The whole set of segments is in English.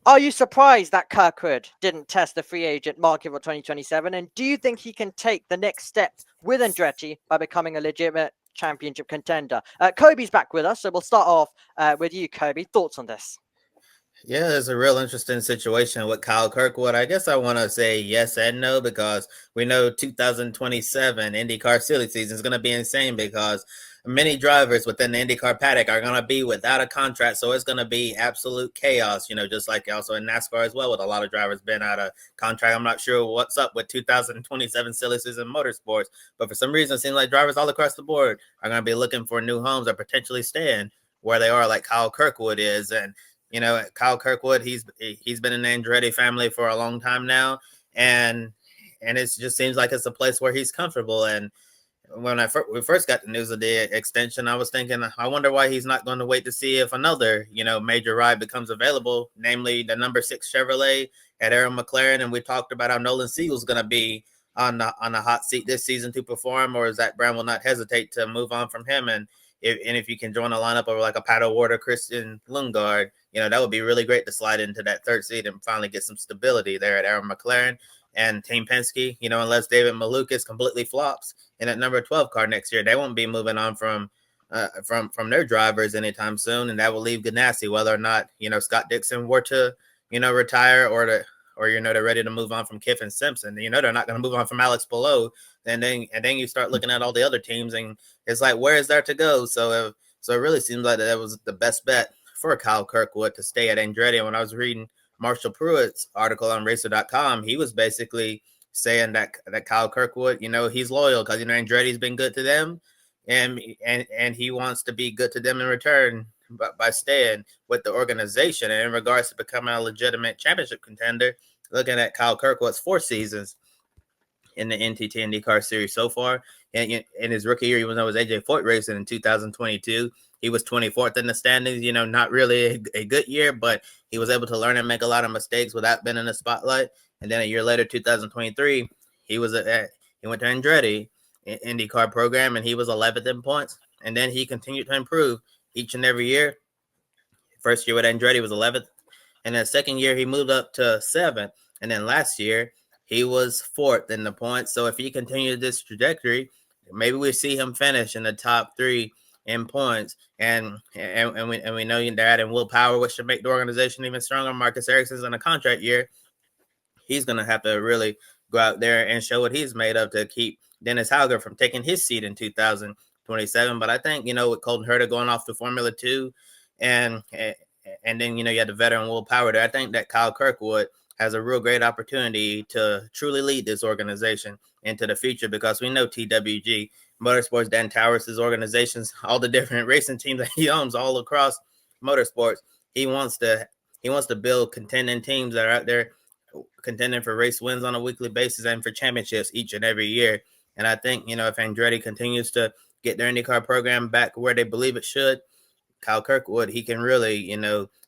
Are you surprised that Kirkwood didn't test the free agent market for 2027? And do you think he can take the next step with Andretti by becoming a legitimate championship contender? Kobe's back with us, so we'll start off with you, Kobe. Thoughts on this? Yeah, it's a real interesting situation with Kyle Kirkwood. I guess I want to say yes and no because we know 2027 IndyCar silly season is going to be insane because many drivers within the IndyCar paddock are going to be without a contract. So it's going to be absolute chaos, just like also in NASCAR as well, with a lot of drivers being out of contract. I'm not sure what's up with 2027 silly season motorsports, but for some reason, it seems like drivers all across the board are going to be looking for new homes or potentially staying where they are, like Kyle Kirkwood is. And Kyle Kirkwood, he's been in the Andretti family for a long time now, and it just seems like it's a place where he's comfortable. And when we first got the news of the extension, I was thinking, I wonder why he's not going to wait to see if another major ride becomes available, namely the number 6 Chevrolet at Aaron McLaren. And we talked about how Nolan Siegel's going to be on the hot seat this season to perform, or Zach Brown will not hesitate to move on from him. And if you can join a lineup of like a Pato Ward or Christian Lundgaard, that would be really great to slide into that third seat and finally get some stability there at Aaron McLaren and Team Penske. Unless David Malukas completely flops in that number 12 car next year, they won't be moving on from their drivers anytime soon, and that will leave Ganassi, whether or not Scott Dixon were to retire or they're ready to move on from Kiffin Simpson. They're not going to move on from Alex Palou. And then you start looking at all the other teams, and it's like, where is there to go? So it really seems like that was the best bet for Kyle Kirkwood to stay at Andretti. And when I was reading Marshall Pruitt's article on Racer.com, he was basically saying that Kyle Kirkwood, he's loyal because Andretti's been good to them, and he wants to be good to them in return by staying with the organization. And in regards to becoming a legitimate championship contender, looking at Kyle Kirkwood's 4 seasons in the NTT IndyCar Series so far. And in his rookie year, even though it was AJ Foyt racing in 2022, he was 24th in the standings. Not really a good year, but he was able to learn and make a lot of mistakes without being in the spotlight. And then a year later, 2023, he went to Andretti IndyCar program, and he was 11th in points. And then he continued to improve each and every year. First year with Andretti was 11th, and then second year he moved up to 7th, and then last year he was 4th in the points. So if he continues this trajectory, maybe we see him finish in the top 3 in points. And we know they're adding Will Power, which should make the organization even stronger. Marcus Ericsson's in a contract year. He's going to have to really go out there and show what he's made of to keep Dennis Hauger from taking his seat in 2027. But I think, with Colton Herta going off to Formula 2 and then, you had the veteran Will Power there, I think that Kyle Kirkwood has a real great opportunity to truly lead this organization into the future, because we know TWG Motorsports, Dan Towers' organizations, all the different racing teams that he owns all across motorsports. He wants to build contending teams that are out there contending for race wins on a weekly basis and for championships each and every year. And I think, if Andretti continues to get their IndyCar program back where they believe it should, Kyle Kirkwood, he can really,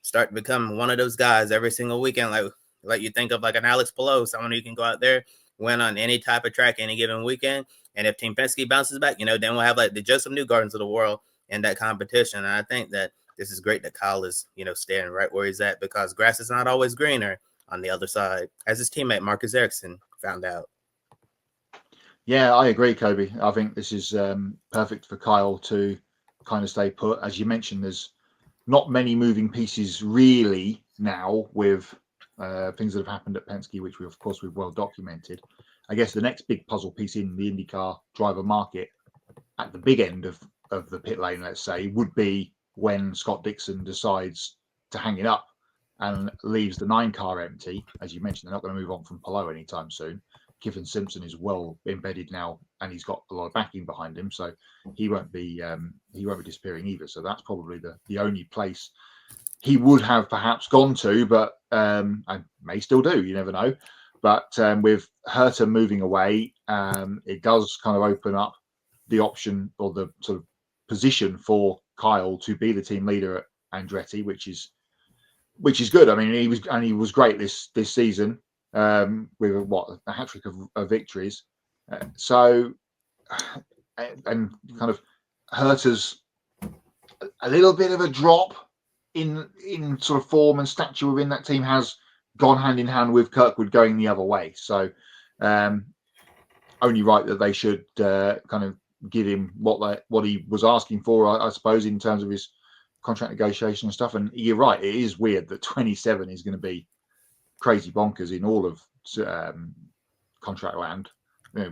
start to become one of those guys every single weekend. Like you think of like an Alex Palou, someone who can go out there, win on any type of track any given weekend. And if Team Penske bounces back, then we'll have like the Joseph Newgardens of the world in that competition. And I think that this is great that Kyle is, staying right where he's at, because grass is not always greener on the other side, as his teammate Marcus Ericsson found out. Yeah, I agree, Kobe. I think this is perfect for Kyle to kind of stay put. As you mentioned, there's not many moving pieces really now with things that have happened at Penske, which we've well documented. I guess the next big puzzle piece in the IndyCar driver market at the big end of the pit lane, let's say, would be when Scott Dixon decides to hang it up and leaves the 9 car empty. As you mentioned, they're not going to move on from Palou anytime soon. Kiffin Simpson is well embedded now, and he's got a lot of backing behind him, so he won't be disappearing either. So that's probably the only place he would have perhaps gone to, but and may still do. You never know. But with Herta moving away, it does kind of open up the option or the sort of position for Kyle to be the team leader at Andretti, which is good. I mean, he was great this season. With a hat trick of victories. So, and kind of Herta's a little bit of a drop in sort of form and stature within that team has gone hand in hand with Kirkwood going the other way. So only right that they should kind of give him what he was asking for, I suppose, in terms of his contract negotiation and stuff. And you're right, it is weird that 27 is going to be crazy bonkers in all of contract land.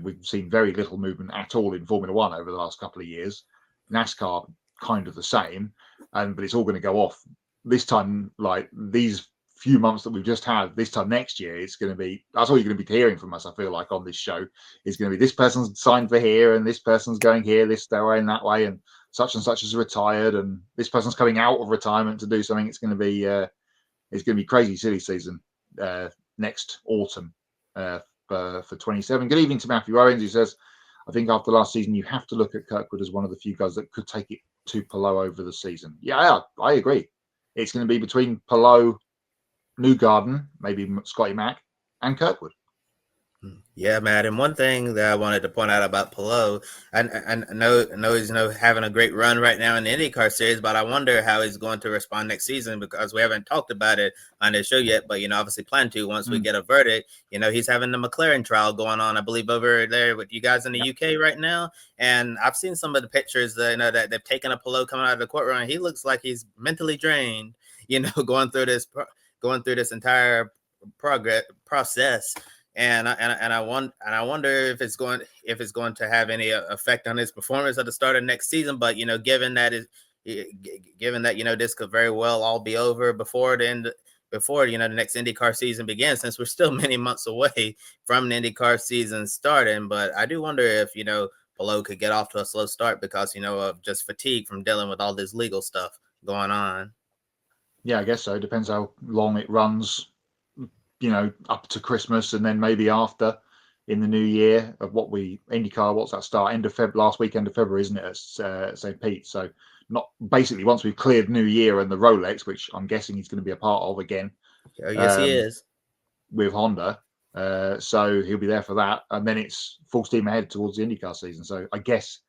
We've seen very little movement at all in Formula One over the last couple of years. NASCAR kind of the same, but it's all going to go off this time. Like these few months that we've just had, this time next year, it's going to be, that's all you're going to be hearing from us, I feel like, on this show. Is going to be this person's signed for here and this person's going here, this way and that way, and such has retired and this person's coming out of retirement to do something. It's going to be crazy silly season next autumn for 27. Good evening to Matthew Owens, who says, I think after last season, you have to look at Kirkwood as one of the few guys that could take it to Palou over the season. Yeah, I agree. It's going to be between Palou, Newgarden, maybe Scotty Mack, and Kirkwood. Yeah, Matt. And one thing that I wanted to point out about Palou, I know he's having a great run right now in the IndyCar series, but I wonder how he's going to respond next season because we haven't talked about it on the show yet. But obviously plan to once we get a verdict. He's having the McLaren trial going on, I believe, over there with you guys in the UK right now. And I've seen some of the pictures that they've taken of Palou coming out of the courtroom. And he looks like he's mentally drained. Going through this entire process. And I wonder if it's going to have any effect on his performance at the start of next season. But given that this could very well all be over before the next IndyCar season begins, since we're still many months away from the IndyCar season starting. But I do wonder if Palou could get off to a slow start because of just fatigue from dealing with all this legal stuff going on. Yeah, I guess so. It depends how long it runs. Up to Christmas and then maybe after in the new year of IndyCar, what's that start? Last weekend of February, isn't it, at St. Pete? So not basically once we've cleared New Year and the Rolex, which I'm guessing he's going to be a part of again. Oh, yes, he is. With Honda. So he'll be there for that. And then it's full steam ahead towards the IndyCar season. So I guess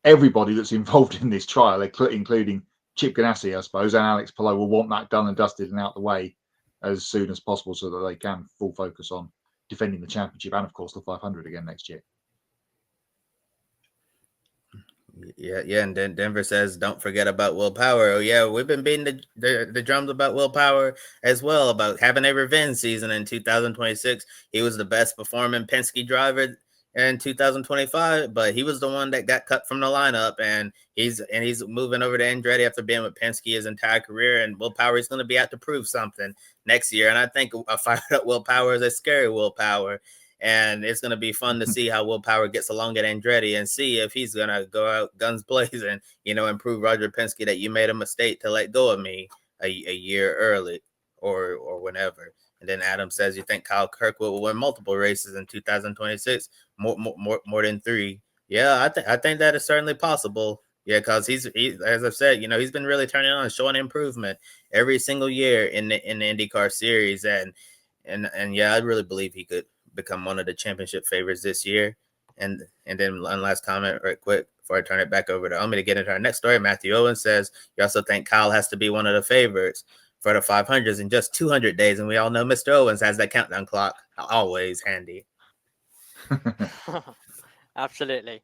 everybody that's involved in this trial, including Chip Ganassi, I suppose, and Alex Palou, will want that done and dusted and out the way as soon as possible so that they can full focus on defending the championship and, of course, the 500 again next year. Yeah, and then Denver says, don't forget about Will Power. Oh, yeah, we've been beating the drums about Will Power as well, about having a revenge season in 2026. He was the best performing Penske driver in 2025, but he was the one that got cut from the lineup, and he's moving over to Andretti after being with Penske his entire career, and Will Power is going to be out to prove something next year. And I think a fired up Will Power is a scary Will Power, and it's going to be fun to see how Will Power gets along at Andretti and see if he's going to go out guns blazing, and prove Roger Penske that you made a mistake to let go of me a year early or whenever. And then Adam says, you think Kyle Kirkwood will win multiple races in 2026? More than 3. Yeah, I think that is certainly possible. Yeah, because he's as I've said, he's been really turning on, showing improvement every single year in the IndyCar series, and yeah, I really believe he could become one of the championship favorites this year. And then one last comment, right quick, before I turn it back over to Omi to get into our next story. Matthew Owen says, you also think Kyle has to be one of the favorites for the 500s in just 200 days, and we all know Mr. Owens has that countdown clock always handy. Absolutely.